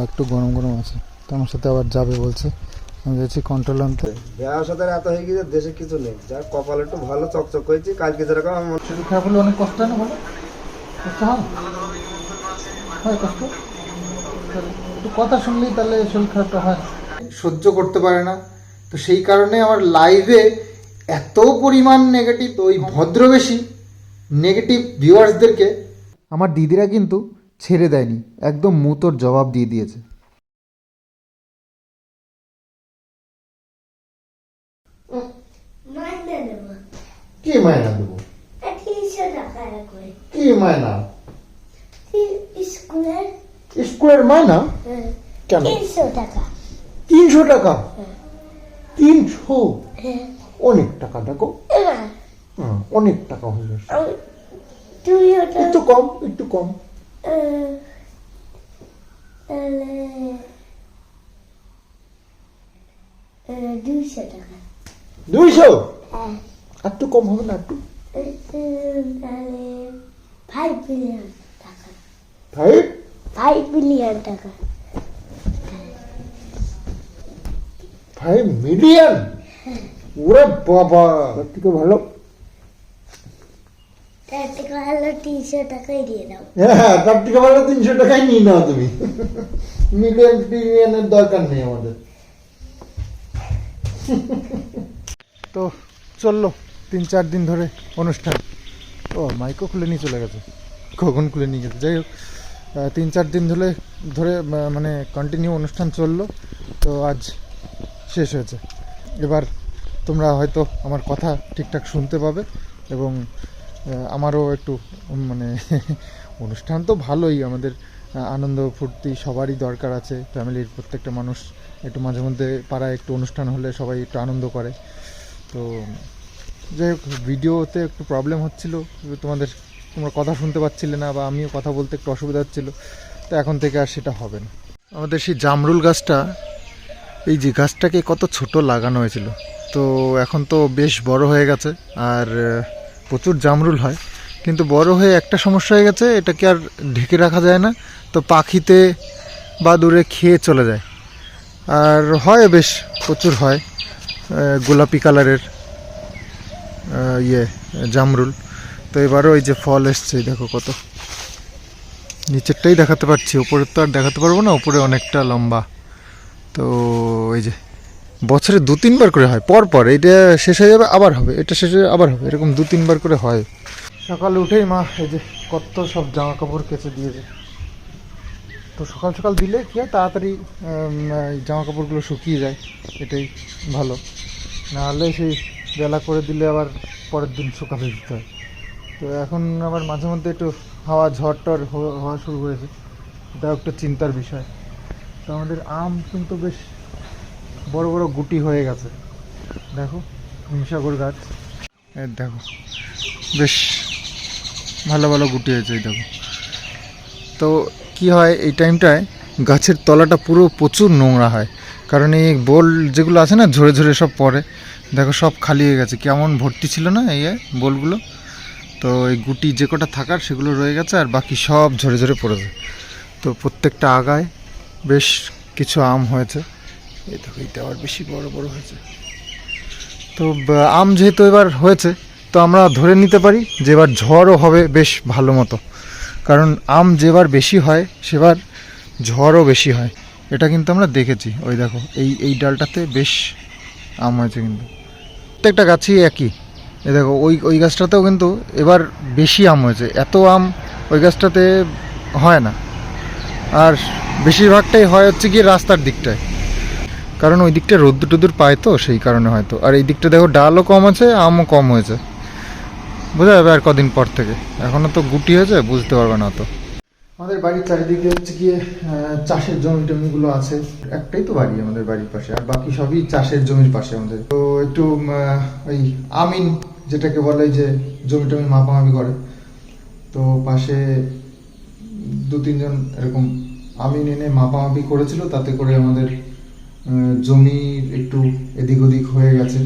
একটু গরম গরম আছে, তো আমার সাথে আবার যাবে বলছে। আমি যাচ্ছি কন্ট্রোল আনতে। দেওয়ার সাথে এত হয়ে গিয়েছে, দেশে কিছু নেই, যার কপাল একটু ভালো চকচক করেছি। কালকে যেরকম আমি শরীর খারাপ হলে অনেক কষ্ট হয় না, বলো? কষ্ট হয়, হয় কষ্ট। একটু কথা শুনলেই তাহলে শরীর খারাপটা হয়, সহ্য করতে পারে না। তো সেই কারণে আমার লাইভে এত পরিমাণ নেগেটিভ, ওই ভদ্রবেশী নেগেটিভ ভিউয়ার্সদেরকে আমার দিদিরা কিন্তু ছেড়ে দেয়নি, একদম মুতোর জবাব দিয়ে দিয়েছে। কি মায়না দেবো? কি মায়না? স্কুলের মায়না? কেন 300 টাকা? 300? অনেক টাকা দেখো, অনেক টাকা হয়ে যাচ্ছে। একটু কম, একটু কম। 200 টাকা। 200? একটু কম হবে না? একটু 5 বিলিয়ন টাকা। 5 বিলিয়ন টাকা। 5 মিলিয়ন? ওরে বাবা, তার থেকে ভালো, তার থেকে ভালো 300 টাকাই দিয়ে দাও। হ্যাঁ, তার থেকে ভালো 300 টাকাই নিয়ে নাও তুমি। মিলিয়ন টিলিয়নের দরকার নেই আমাদের। তো চললো 3-4 দিন ধরে অনুষ্ঠান। ও মাইকও খুলে নিয়ে চলে গেছে, কখন খুলে নিয়ে গেছে। যাই হোক, 3-4 দিন ধরে মানে কন্টিনিউ অনুষ্ঠান চললো। তো আজ শেষ হয়েছে। এবার তোমরা হয়তো আমার কথা ঠিকঠাক শুনতে পাবে, এবং আমারও একটু মানে অনুষ্ঠান তো ভালোই, আমাদের আনন্দ ফুর্তি সবারই দরকার আছে। ফ্যামিলির প্রত্যেকটা মানুষ একটু মাঝে মধ্যে পাড়ায় একটু অনুষ্ঠান হলে সবাই একটু আনন্দ করে। তো যাই হোক, ভিডিওতে একটু প্রবলেম হচ্ছিলো, তোমরা কথা শুনতে পাচ্ছিলে না, বা আমিও কথা বলতে একটু অসুবিধা হচ্ছিলো। তো এখন থেকে আর সেটা হবে না। আমাদের সেই জামরুল গাছটা, এই যে গাছটাকে কত ছোট লাগানো হয়েছিল, তো এখন তো বেশ বড় হয়ে গেছে, আর প্রচুর জামরুল হয়। কিন্তু বড় হয়ে একটা সমস্যা হয়ে গেছে, এটাকে আর ঢেকে রাখা যায় না, তো পাখিতে বা দূরে খেয়ে চলে যায়। আর হয় বেশ প্রচুর হয়, গোলাপি কালারের জামরুল। তো এবারও এই যে ফল এসছে, দেখো কত, নিচেরটাই দেখাতে পারছি, উপরের তো আর দেখাতে পারবো না, উপরে অনেকটা লম্বা। তো এই যে বছরে 2-3 বার করে হয়, পর এটা শেষ হয়ে যাবে আবার হবে, এটা শেষ হয়ে আবার হবে, এরকম 2-3 বার করে হয়। সকালে উঠেই মা এই যে কত সব জামা কাপড় কেচে দিয়েছে। তো সকাল সকাল দিলে কী হয়, তাড়াতাড়ি জামা কাপড়গুলো শুকিয়ে যায়, এটাই ভালো। নাহলে সেই বেলা করে দিলে আবার পরের দিন শুকাতে দিতে হয়। তো এখন আবার মাঝে মধ্যে একটু হাওয়া ঝড় টড় হওয়া শুরু হয়েছে, এটাও একটা চিন্তার বিষয়। তো আমাদের আম কিন্তু বেশ বড় বড় গুটি হয়ে গেছে, দেখো হিমসাগর গাছ, দেখো বেশ ভালো ভালো গুটি হয়েছে, এই দেখো। তো কি হয়, এই টাইমটায় গাছের তলাটা পুরো প্রচুর নোংরা হয়, কারণ এই বোল যেগুলো আছে না, ঝরে ঝরে সব পড়ে। দেখো সব খালি হয়ে গেছে, কেমন ভর্তি ছিল না এই বোলগুলো। তো এই গুটি যে কটা থাকার সেগুলো রয়ে গেছে, আর বাকি সব ঝরে ঝরে পড়েছে। তো প্রত্যেকটা আগায় বেশ কিছু আম হয়েছে, এই দেখো এইটা আবার বেশি বড় বড় হয়েছে। তো আম যেহেতু এবার হয়েছে, তো আমরা ধরে নিতে পারি যে এবার ঝড়ও হবে বেশ ভালো মতো, কারণ আম যেবার বেশি হয় সেবার ঝড়ও বেশি হয়, এটা কিন্তু আমরা দেখেছি। ওই দেখো এই ডালটাতে বেশ আম হয়েছে, কিন্তু প্রত্যেকটা গাছই একই। এই দেখো ওই গাছটাতেও কিন্তু এবার বেশি আম হয়েছে, এত আম ওই গাছটাতে হয় না। আর বেশিরভাগটাই হয় হচ্ছে কি রাস্তার দিকটায়, কারণ ওই দিকটা রোদ্দুর টুদ্দুর পায়, তো সেই কারণে হয়তো। আর এই দিকটা দেখো ডালও কম আছে, আমও কম হয়েছে, বোঝা যাবে আর কদিন পর থেকে। এখনও তো গুটি হয়েছে, বুঝতে পারবে না তো। আমাদের বাড়ির চারিদিকে হচ্ছে গিয়ে চাষের জমি টমিগুলো আছে, একটাই তো বাড়ি আমাদের বাড়ির পাশে, আর বাকি সবই চাষের জমির পাশে আমাদের। তো একটু ওই আমিন যেটাকে বলে, যে জমি টমি মাপামাপি করে, তো পাশে 2-3 জন এরকম আমিন এনে মাপামাপি করেছিল, তাতে করে আমাদের জমির একটু এদিক ওদিক হয়ে গেছে,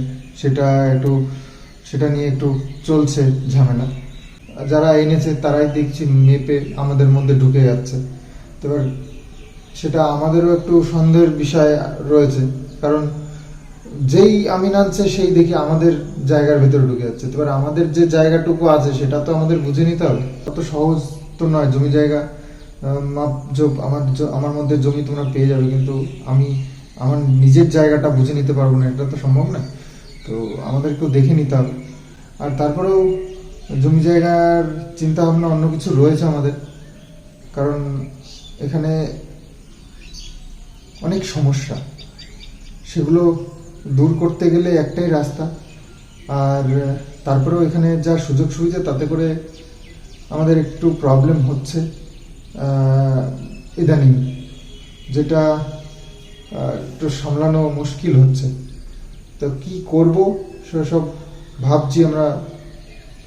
সেটা নিয়ে একটু চলছে ঝামেলা। যারা এনেছে তারাই দেখছি মেপে আমাদের মধ্যে ঢুকে যাচ্ছে। তো এবার সেটা আমাদেরও একটু সন্দেহের বিষয় রয়েছে, কারণ যেই আমিন আনছে সেই দেখি আমাদের জায়গার ভেতরে ঢুকে যাচ্ছে। এবার আমাদের যে জায়গাটুকু আছে সেটা তো আমাদের বুঝে নিতে হবে। অত সহজ তো নয় জমি জায়গা মাপজোপ। আমার মধ্যে জমি তোমরা পেয়ে যাবে, কিন্তু আমি আমার নিজের জায়গাটা বুঝে নিতে পারবো না, এটা তো সম্ভব না। তো আমাদেরকেও দেখে নিতে হবে। আর তারপরেও জমি জায়গার চিন্তা ভাবনা অন্য কিছু রয়েছে আমাদের, কারণ এখানে অনেক সমস্যা, সেগুলো দূর করতে গেলে একটাই রাস্তা। আর তারপরেও এখানে যা সুযোগ সুবিধা তাতে করে আমাদের একটু প্রবলেম হচ্ছে ইদানিং, যেটা একটু সামলানো মুশকিল হচ্ছে। তো কি করব সেসব ভাবছি আমরা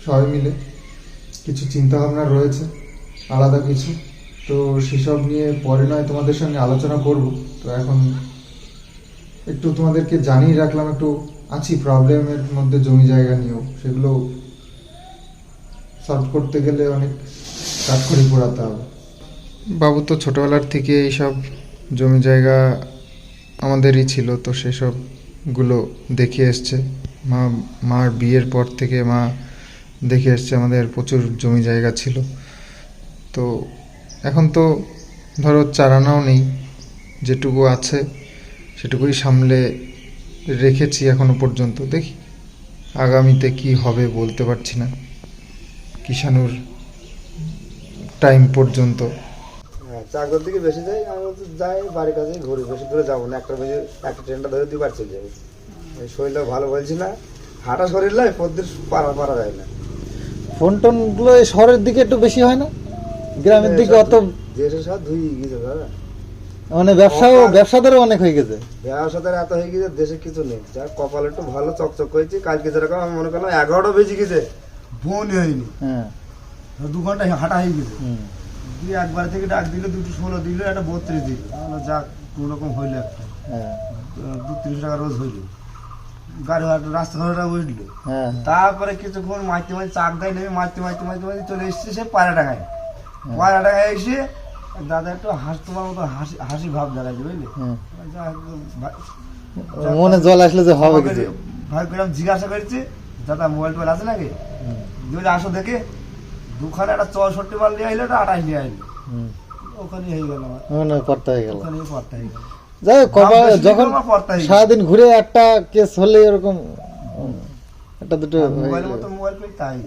সবাই মিলে। কিছু চিন্তা ভাবনা রয়েছে আলাদা কিছু, তো সেসব নিয়ে পরে নয় তোমাদের সঙ্গে আলোচনা করব। তো এখন একটু তোমাদেরকে জানিয়ে রাখলাম, একটু আছি প্রবলেমের মধ্যে জমি জায়গা নিয়েও। সেগুলো সলভ করতে গেলে অনেক কাঠখড়ি পোড়াতে হবে। বাবু তো ছোটবেলার থেকে এইসব জমি জায়গা আমাদেরই ছিল, তো সেসবগুলো দেখে এসছে। মার বিয়ের পর থেকে মা দেখে এসছে আমাদের প্রচুর জমি জায়গা ছিল। তো এখন তো ধরো চারানাও নেই, যেটুকু আছে সেটুকুই সামলে রেখেছি এখনো পর্যন্ত। দেখি আগামীতে কি হবে বলতে পারছি না, কিষাণুর টাইম পর্যন্ত। হ্যাঁ, চাকরির দিকে বেশি যাই, আমি তো যাই বাড়ির কাছে ঘুরি, বেশি দূরে যাবো না। একটা ট্রেনটা ধরে 2 বার চলে যাবো। এই শরীরটা ভালো বলছি না, হাঁটা শরীর নয়, প্রতিদিন পারা যায় না। ফোন টোনগুলো এই শহরের দিকে একটু বেশি হয় না, গ্রামের দিকে অত। দেশের সাথে ধুই গেছে দাদা, মানে ব্যবসাদারও অনেক হয়ে গেছে। ব্যবসাদার এত হয়ে গেছে, দেশে কিছু নেই। যা কপাল একটু ভালো চকচক করেছি। কালকে যেরকম আমি মনে করলাম 11টা বেজে গেছে, বোনই হয়নি, হ্যাঁ 2 ঘন্টা হাঁটা হয়ে গেছে। দিয়ে একবার থেকে ডাক দিল, 216 দিল, একটা 32 দিল। যাক কোন রকম হইলো একটা, 2-3 টাকা রোজ হইলো। গাড়ি রাস্তা ঘাটটা বুঝলো। তারপরে কিছুক্ষণ মারতে চাক দেয় নেমে মারতে চলে এসছে সে পায়রাডাঙ্গায়। পায়রাডাঙ্গায় এসে দাদা একটু তোমার মতো হাসি ভাব দেখাচ্ছে, বুঝলি? মনে জল আসলে যে হবে কিছু। ভাই কিরম জিজ্ঞাসা করছে, দাদা মোবাইল টোবাইল আছে নাকি? যদি আসো দেখে, দুখানে একটা 64 মাল নিয়ে আইলো, একটা 28 নিয়ে আইলো। ওখানে হয়ে গেল আমার, পড়তে হয়ে গেল। ওখানেই পড়তে হয়ে গেল। যাই হোক, যখন সারাদিন ঘুরে একটা কেস হলে এরকম একটা দুটো মোবাইলের মতো মোবাইল পেয়ে তাই।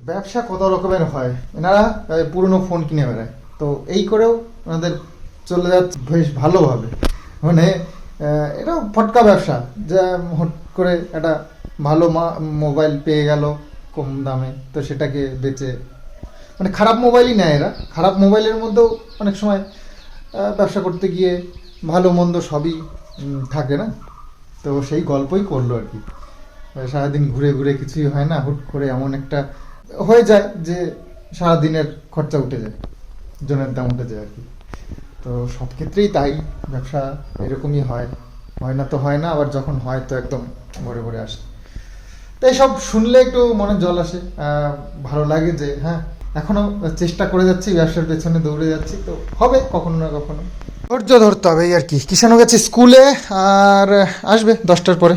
ব্যবসা কত রকমের হয়, এনারা পুরনো ফোন কিনে বেড়ায়, তো এই করেও ওনাদের চলে যাচ্ছে বেশ ভালোভাবে। মানে এটা ফটকা ব্যবসা, যা হট করে একটা ভালো মোবাইল পেয়ে গেল কম দামে, তো সেটাকে বেচে, মানে খারাপ মোবাইলই নেয় এরা। খারাপ মোবাইলের মধ্যেও অনেক সময় ব্যবসা করতে গিয়ে ভালো মন্দ সবই থাকে না, তো সেই গল্পই করলো আর কি। সারাদিন ঘুরে ঘুরে কিছুই হয় না, হুট করে এমন একটা হয়ে যায় যে সারাদিনের খরচা উঠে যায়, জনের দাম উঠে যায় আর কি। তো সব ক্ষেত্রেই তাই, ব্যবসা এরকমই হয়, হয় না তো হয় না, আবার যখন হয় তো একদম ভরে ভরে আসে। তাই সব শুনলে একটু মনে জল আসে, ভালো লাগে যে হ্যাঁ এখনো চেষ্টা করে যাচ্ছি, ব্যবসার পেছনে দৌড়ে যাচ্ছি, তো হবে কখনো না কখনো। ধৈর্য ধরতে হবে এই আর কি। কিষাণও গেছে স্কুলে, আর আসবে 10টার পরে।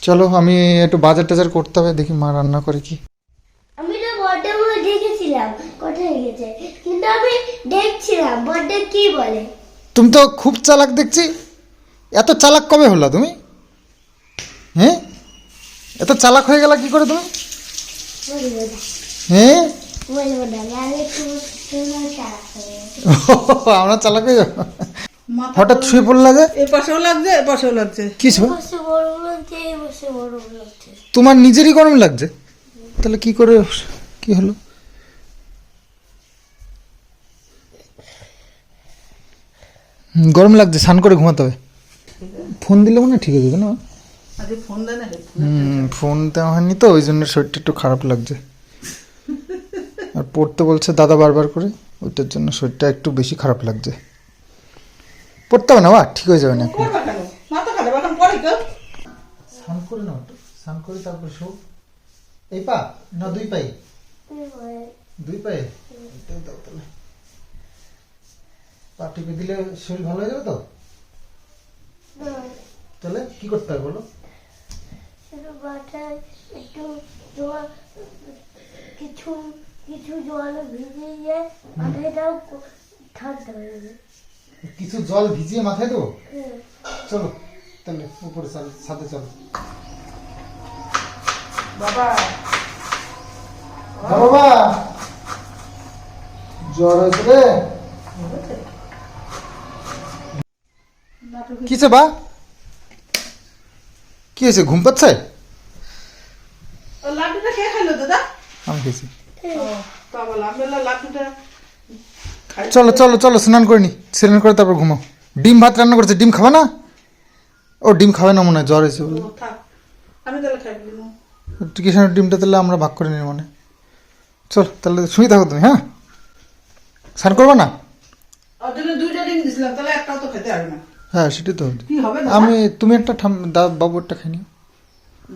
চলো আমি একটু বাজার টাজার করতে হবে, দেখি মা রান্না করে কি। আমি তো বড়টা বলে দেখেছিলাম কোথায় গেছে, কিন্তু আমি দেখছিলাম বড়টা কি বলে। তুমি তো খুব চালাক দেখছি, এত চালাক কবে হলো তুমি? হ্যাঁ, এত চালাক হয়ে গেল কি করে তুমি? বলবো না, হ্যাঁ বলবো না, নাহলে তুমি চালাক হয়ে যাবে। আমরা চালাক হয়ে যাবো। হঠাৎ শুয়ে পড়লা যে? এ পাশেও লাগছে, এ পাশেও লাগছে। কি ছিল? বসে বড় লাগছে, এই বসে বড় লাগছে। তোমার নিজেরই গরম লাগছে, তাহলে কি করে কি হলো? গরম লাগছে, স্নান করে ঘুমাতে হবে। ফোন দিলে মনে হয় ঠিক হয়ে যাবে না? আজকে ফোন দেয় না, ফোন দেওয়া হয়নি তো, ওই জন্য শরীরটা একটু খারাপ লাগছে। আর পড়তে বলছে দাদা বারবার করে, ওইটার জন্য শরীরটা একটু বেশি খারাপ লাগছে। পড়তে হবে না, বা ঠিক হয়ে যাবে না। করবা কেন? মাথা খারাপ এখন পরে কেউ? স্নান করে নাও, স্নান করে তারপর শো। এই পা না 2 পায়ে? 2 পায়ে? পা টিপে দিলে শরীর ভালো হয়ে যাবে তো? তাহলে কি করতে হবে বলো? শুধু মাথায় একটু জল, কিছু কিছু জল ভিজিয়ে মাথাটাও ঠান্ডা হয়ে যাবে। কিছু জল ভিজিয়ে মাথায় দেবো? হ্যাঁ। চলো তাহলে উপরে ছাদে চলো। বাবা বাবা জ্বর হয়েছে রে। কিছে বা, কি হয়েছে? ঘুম পাচ্ছে? ও লাড্ডুটা কে খাইলো দাদা? আমি খেয়েছি। ও বাবা লাড্ডুটা চলো চলো চলো, স্নান করে নি, স্নান করে তারপর ঘুমাও। ডিম ভাত রান্না করছে, ডিম খাবে না? ও ডিম খাবে না মনে হয়, জ্বর হয়েছে বলে। ও থাক, আমি তাহলে খাই দিলাম। কিষানের ডিমটা তাহলে আমরা ভাগ করে নিই মনে। চল তাহলে শুয়ে থাকো তুমি, হ্যাঁ? স্নান করবো না? ওর জন্য 2টা ডিম দিছিলাম, তাহলে একটাও তো খেতে পারবে না। হ্যাঁ সেটাই তো। কি হবে দাদা? আমি, তুমি একটা বাবু একটা খাই নিও।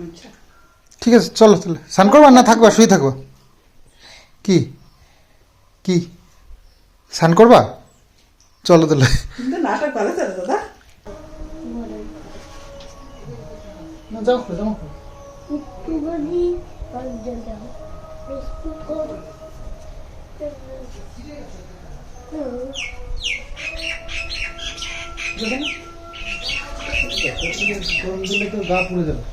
আচ্ছা ঠিক আছে চলো তাহলে। স্নান করবা না থাকবা, শুয়ে থাকবা? কি কি স্নান করবা? চলো তাহলে। কিন্তু নাটক ভালো চলে দাদা। না যাও যাও। একটু যদি জল দাও, একটু করে। গরম দিলে তো গা পুড়ে যাবে।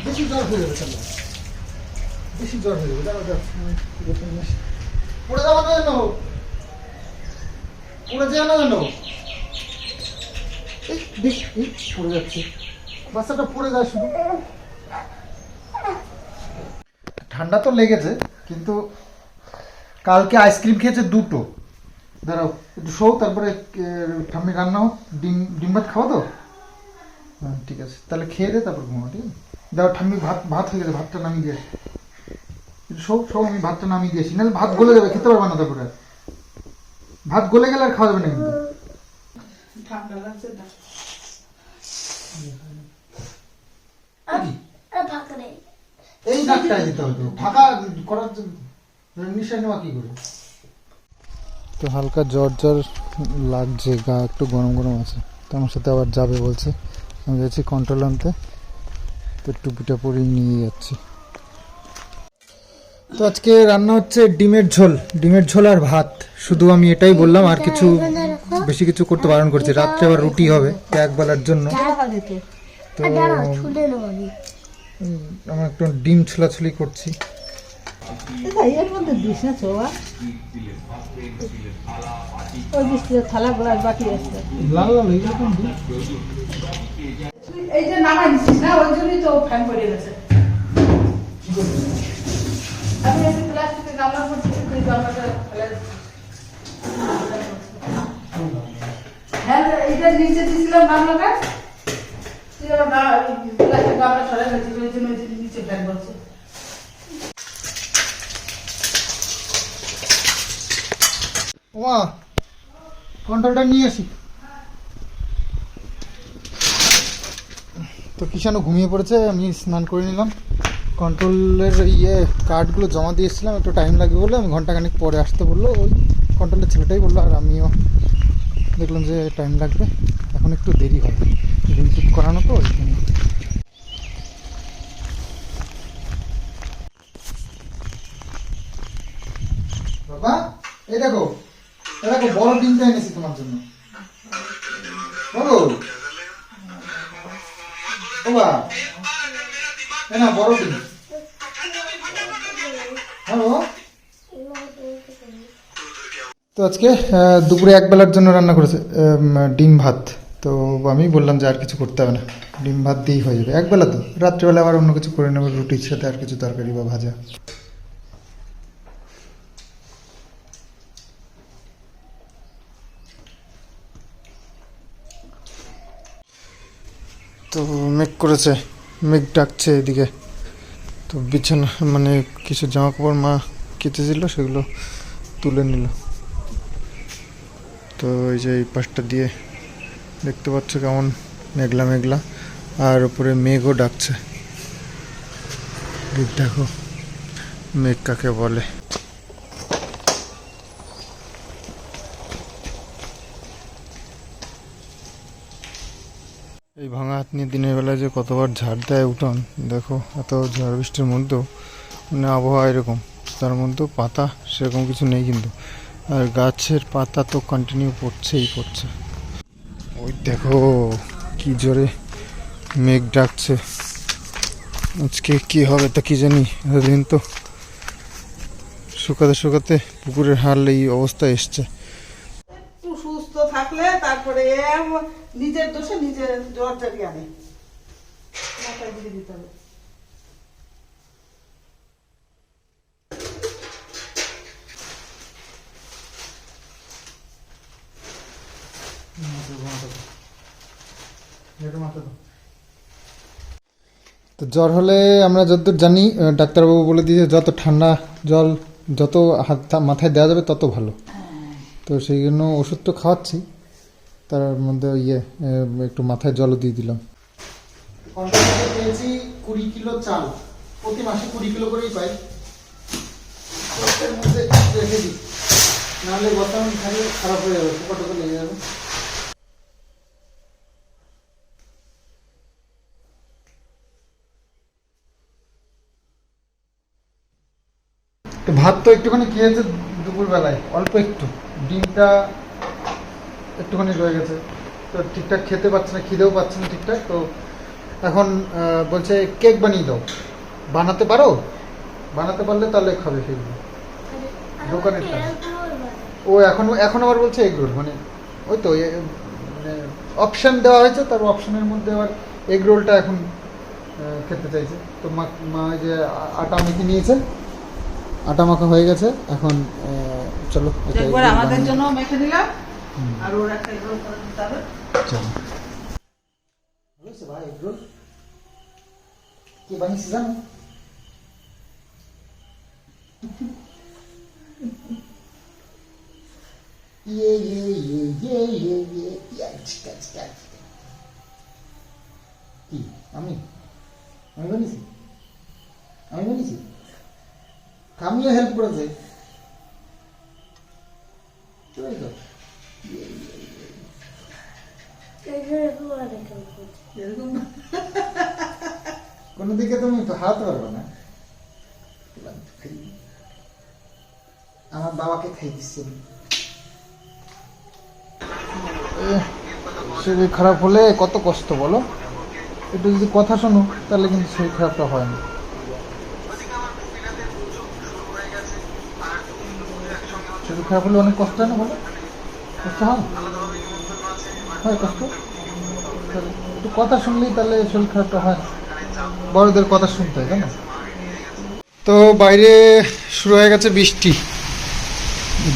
বেশি জ্বর হয়ে যাবে, চলো বেশি জ্বর হয়ে যাবে। দাঁড়াও দাঁড়াও, পড়ে যাবো না যেন, পড়ে যাও না যেন। এই দেখ, এই পড়ে যাচ্ছে, বাচ্চাটা পড়ে যায় শুধু। ঠান্ডা তো লেগেছে, কিন্তু কালকে আইসক্রিম খেয়েছে 2টো। দাঁড়াও একটু শো, তারপরে ঠাম্মি রান্না হোক। ডিম ভাত খাওয়া তো? হ্যাঁ ঠিক আছে, তাহলে খেয়ে দে তারপর ঘুমা। ঠিক আছে, দাও ঠাম্মি ভাত হয়ে গেছে, ভাতটা নামিয়ে দিয়ে আসি। একটু শো, আমি ভাতটা নামিয়ে দিয়েছি, নাহলে ভাত গলে যাবে, খেতে পারবে না তারপরে। ভাত গলে গেলে আর খাওয়া যাবে না কিন্তু। ঠান্ডা লাগছে না। ফাঁকা নেই। এই নাকটাই দিতে হতো, ফাঁকা করার নিঃশ্বাস নেওয়া কি করে? তো হালকা জ্বর জ্বর লাগছে, গা একটু গরম গরম আছে। তো আমার সাথে আবার যাবে বলছে, আমি যাচ্ছি কন্ট্রোল আনতে। তো টুপিটা পরেই নিয়ে যাচ্ছি। তো আজকে রান্না হচ্ছে ডিমের ঝোল আর ভাত। শুধু আমি এটাই বললাম, আর কিছু বেশি কিছু করতে বারণ করছি। রাত্রে আবার রুটি হবে এক বেলার জন্য। তো দাঁড়াও, ছুলে নেবো আমি। আমি একটু ডিম ছোলাছুলি করছি। এর মধ্যে দিস না ছোয়া, ওই বৃষ্টির থালা গোলার বাকি আছে। লাল লাল এইরকম ডিম। এই যে নামাই দিছিস না, ওই জন্যই তো ফ্যান পড়ে গেছে। আমি এই প্লাস্টিকের গামলা করছি, তুই গামলাটা ফেলে দিস। হ্যাঁ এইটা নিচে দিছিলাম গামলাটা, তুই আবার প্লাস্টিকের গামলা সরাই গেছিস, ওই জন্য নিচে ফ্যান করছে। ওমা কন্ট্রোলটা নিয়ে আসি। তো কিষানও ঘুমিয়ে পড়েছে, আমি স্নান করে নিলাম। কন্ট্রোলের কার্ডগুলো জমা দিয়ে এসেছিলাম, একটু টাইম লাগবে বলে আমি ঘন্টাখানিক পরে আসতে বললো। ওই কন্ট্রোলের ছেলেটাই বললো, আর আমিও দেখলাম যে টাইম লাগবে, এখন একটু দেরি হয়, রিং টিপ করানো তো ওই জন্য। বাবা এই দেখো বড় ডিমটা এনেছি তোমার জন্য। বলো বাবা, না বড় ডিম। হ্যালো। তো আজকে দুপুরে এক বেলার জন্য রান্না করেছে ডিম ভাত। তো আমি বললাম যে আর কিছু করতে হবে না, ডিম ভাত দিয়েই হয়ে যাবে এক বেলা। তো রাত্রিবেলা আবার অন্য কিছু করে নেবো, রুটির সাথে আর কিছু তরকারি বা ভাজা। তো মেঘ করেছে, মেঘ ডাকছে এদিকে। তো বিছানা মানে কিছু জামা কাপড় মা কেচেছিল, সেগুলো তুলে নিল। তো এই যে এই পাশটা দিয়ে দেখতে পাচ্ছ কেমন মেঘলা মেঘলা, আর উপরে মেঘও ডাকছে। এই দেখো মেঘ কাকে বলে। এই ভাঙা হাত নিয়ে দিনের বেলায় যে কতবার ঝাড় দেয় উঠোন, দেখো এত ঝড় বৃষ্টির মধ্যেও মানে আবহাওয়া এরকম, তার মধ্যেও পাতা সেরকম কিছু নেই কিন্তু, আর গাছের পাতা তো কন্টিনিউ পড়ছেই পড়ছে। ওই দেখো কি জোরে মেঘ ডাকছে, আজকে কি হবে তা কি জানি। এতদিন তো শুকাতে শুকাতে পুকুরের হাল এই অবস্থা এসছে। একটু সুস্থ থাকলে তারপরে নিজের দোষে নিজের জ্বর জারি আনে, মাথায় দিয়ে দিতে হবে। তো জ্বর হলে আমরা যতদূর জানি ডাক্তারবাবু বলে দিয়েছে যত ঠান্ডা জল যত মাথায় দেওয়া যাবে তত ভালো। তো সেই জন্য ওষুধ তো খাওয়াচ্ছি, তার মধ্যে একটু মাথায় জলও দিয়ে দিলাম। পেয়েছি 20 কিলো চাল, প্রতি মাসে 20 কিলো করেই পাই, মধ্যে রেখে দিই, নাহলে বর্তমান খালি খারাপ হয়ে যাবে, পোকা টোকা লেগে যাবে। ভাত তো একটুখানি খেয়েছে দুপুরবেলায়, অল্প একটু, ডিমটা একটুখানি রয়ে গেছে, তো ঠিকঠাক খেতে পারছে না, খিদেও পাচ্ছে না ঠিকঠাক। তো এখন বলছে কেক বানিয়ে দাও, বানাতে পারো? বানাতে পারলে তাহলে খাবে সেগুলো দোকানেরটা। ও এখন আবার বলছে এগ রোল, মানে ওই তো মানে অপশান দেওয়া হয়েছে, তার অপশানের মধ্যে আবার এগ রোলটা এখন খেতে চাইছে। তো মা যে আটা মেখে নিয়েছে, আটা মাখা হয়ে গেছে, এখন চলো একবার আমাদের জন্য মেখে দিলাম, আর ওর একটা এগ রোল করে দিতে হবে। চলো ভাই, এগ রোল কি বানিয়েছি জানো? কি আমি বানিয়েছি? আমি বানিয়েছি, আমিও হেল্প করেছে। কোন দিকে তুমি হারাতে পারবে না, আমার বাবাকে খাই দিচ্ছে। শরীর খারাপ হলে কত কষ্ট বলো, একটু যদি কথা শোনো তাহলে কিন্তু শরীর খারাপটা হয় না। শরীর খারাপ হলে অনেক কষ্ট হয় না বলো, কষ্ট হয় কষ্ট, একটু কথা শুনলেই তাহলে শরীর খারাপটা হয় না, বড়দের কথা শুনতে হয়, তাই না? তো বাইরে শুরু হয়ে গেছে বৃষ্টি,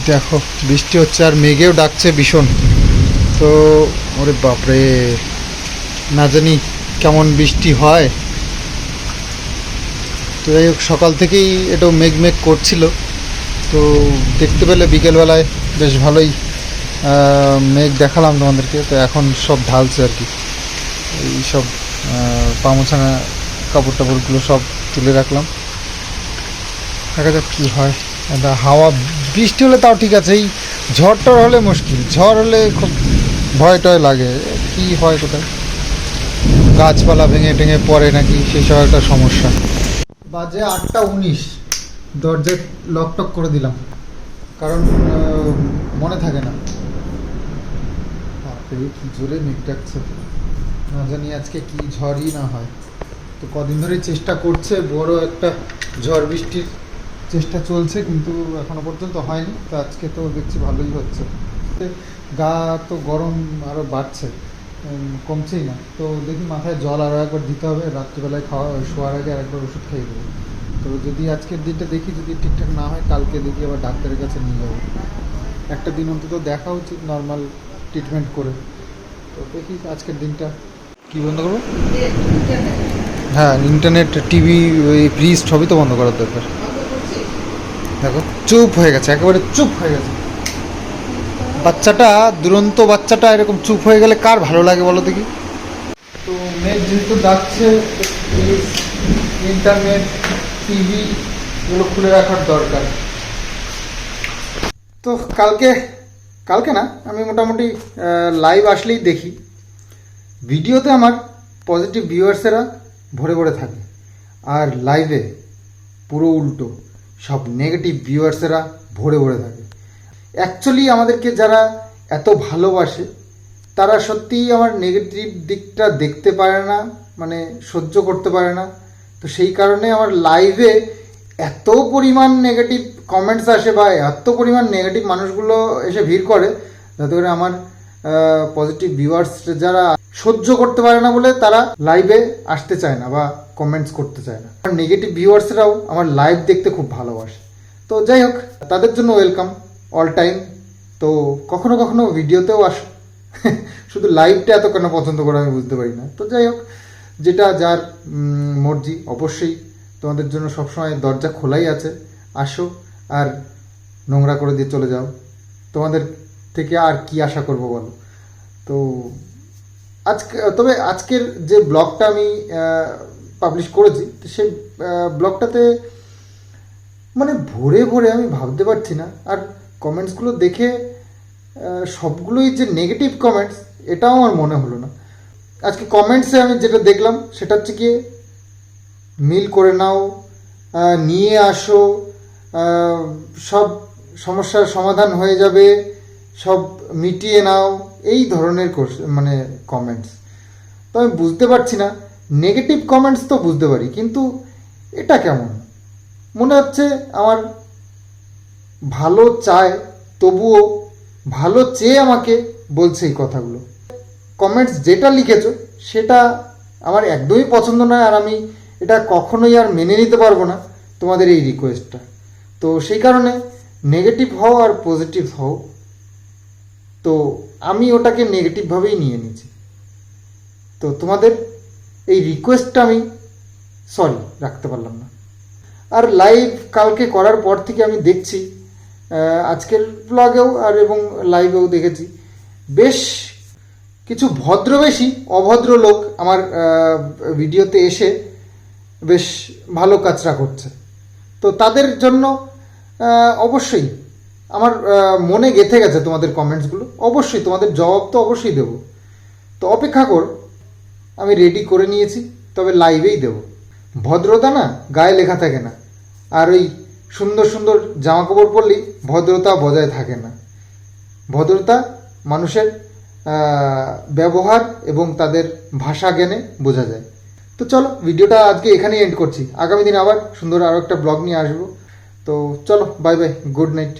দেখো বৃষ্টি হচ্ছে, আর মেঘেও ডাকছে ভীষণ। তো ওরে বাপরে, না জানি কেমন বৃষ্টি হয়। তো যাই হোক, সকাল থেকেই একটু মেঘ মেঘ করছিল, তো দেখতে পেলে বিকেলবেলায় বেশ ভালোই মেঘ দেখালাম তোমাদেরকে। তো এখন সব ঢালছে আর কি, এই সব পামোছানা কাপড় টাপড়গুলো সব তুলে রাখলাম, দেখা যাক কী হয়। হাওয়া বৃষ্টি হলে তাও ঠিক আছে, এই ঝড় টড় হলে মুশকিল, ঝড় হলে খুব ভয় টয় লাগে, কি হয় কোথায় গাছপালা ভেঙে টেঙে পড়ে নাকি, সেই সব একটা সমস্যা। বাজে 8:19, দরজায় লক টক করে দিলাম, কারণ মনে থাকে না। কি জোরে মেঘ ডাকছে, না জানি আজকে কি ঝড়ই না হয়। তো কদিন ধরেই চেষ্টা করছে, বড় একটা ঝড় বৃষ্টির চেষ্টা চলছে, কিন্তু এখনো পর্যন্ত হয়নি। তো আজকে তো দেখছি ভালোই হচ্ছে। গা তো গরম আরও বাড়ছে, কমছেই না। তো দেখি মাথায় জল আরও একবার দিতে হবে, রাত্রিবেলায় শোয়ার আগে আরেকবার ওষুধ খাইয়ে দেবো। তো যদি আজকের দিনটা দেখি যদি ঠিকঠাক না হয়, কালকে দেখি আবার ডাক্তারের কাছে নিয়ে যাবো। একটা দিন অন্তত দেখা উচিত নর্মাল ট্রিটমেন্ট করে। তো দেখি আজকের দিনটা কি বন্ধ করবো। হ্যাঁ, ইন্টারনেট, টিভি, ওই ফ্রিজ সবই তো বন্ধ করার দরকার। দেখো চুপ হয়ে গেছে, একেবারে চুপ হয়ে গেছে বাচ্চাটা, দুরন্ত বাচ্চাটা এরকম চুপ হয়ে গেলে কার ভালো লাগে বলো দেখি। তো মেঘ যেহেতু ডাকছে, ইন্টারনেট টিভি এগুলো খুলে রাখার দরকার। তো কালকে না, আমি মোটামুটি লাইভ আসলেই দেখি ভিডিওতে আমার পজিটিভ ভিউয়ার্সেরা ভরে ভরে থাকে, আর লাইভে পুরো উল্টো, সব নেগেটিভ ভিউয়ার্সেরা ভরে ভরে থাকে। অ্যাকচুয়ালি আমাদেরকে যারা এত ভালোবাসে তারা সত্যিই আমার নেগেটিভ দিকটা দেখতে পারে না, মানে সহ্য করতে পারে না। তো সেই কারণে আমার লাইভে এত পরিমাণ নেগেটিভ কমেন্টস আসে বা এত পরিমাণ নেগেটিভ মানুষগুলো এসে ভিড় করে, যাতে করে আমার পজিটিভ ভিউয়ার্স যারা সহ্য করতে পারে না বলে তারা লাইভে আসতে চায় না বা কমেন্টস করতে চায় না। আর নেগেটিভ ভিউয়ার্সরাও আমার লাইভ দেখতে খুব ভালোবাসে। তো যাই হোক, তাদের জন্য ওয়েলকাম অল টাইম। তো কখনো কখনো ভিডিওতেও আসো, শুধু লাইভটা এত কেন পছন্দ করে আমি বুঝতে পারি না। তো যাই হোক, যেটা যার মর্জি, অবশ্যই তোমাদের জন্য সবসময় দরজা খোলাই আছে, আসো আর নোংরা করে দিয়ে চলে যাও। তোমাদের থেকে আর কি আশা করব বলো। তো আজকের যে ব্লগটা আমি পাবলিশ করেছি, তো সেই ব্লগটাতে মানে ভরে ভরে আমি ভাবতে পারছি না। আর কমেন্টসগুলো দেখে সবগুলোই যে নেগেটিভ কমেন্টস, এটাও আমার মনে হলো না। আজকে কমেন্টসে আমি যেটা দেখলাম সেটা হচ্ছে গিয়ে মিল করে নাও, নিয়ে আসো, সব সমস্যার সমাধান হয়ে যাবে, সব মিটিয়ে নাও, এই ধরনের মানে কমেন্টস। তো আমি বুঝতে পারছি না, নেগেটিভ কমেন্টস তো বুঝতে পারি, কিন্তু এটা কেমন? মনে হচ্ছে আমার ভালো চায়, তবুও ভালো চেয়ে আমাকে বলছে এই কথাগুলো। কমেন্টস যেটা লিখেছো সেটা আমার একদমই পছন্দ নয়, আর আমি এটা কখনোই আর মেনে নিতে পারবো না তোমাদের এই রিকোয়েস্টটা। তো সেই কারণে নেগেটিভ হও আর পজিটিভ হও, তো আমি ওটাকে নেগেটিভভাবেই নিয়ে নিয়েছি। তো তোমাদের এই রিকোয়েস্টটা আমি সরি রাখতে পারলাম না। আর লাইভ কালকে করার পর থেকে আমি দেখছি, আজকের ব্লগেও আর এবং লাইভেও দেখেছি, বেশ কিছু ভদ্রবেশী অভদ্র লোক আমার ভিডিওতে এসে বেশ ভালো কাজটা করছে। তো তাদের জন্য অবশ্যই আমার মনে গেঁথে গেছে তোমাদের কমেন্টসগুলো, অবশ্যই তোমাদের জবাব তো অবশ্যই দেব। তো অপেক্ষা কর, আমি রেডি করে নিয়েছি, তবে লাইভেই দেব। ভদ্রতা না গায়ে লেখা থাকে না, আর ওই সুন্দর সুন্দর জামাকাপড় পরলেই ভদ্রতা বজায় থাকে না। ভদ্রতা মানুষের ব্যবহার এবং তাদের ভাষা জ্ঞানে বোঝা যায়। তো চলো, ভিডিওটা আজকে এখানেই এন্ড করছি। আগামী দিন আবার সুন্দর আরও একটা ব্লগ নিয়ে আসবো। তো চলো, বাই বাই, গুড নাইট।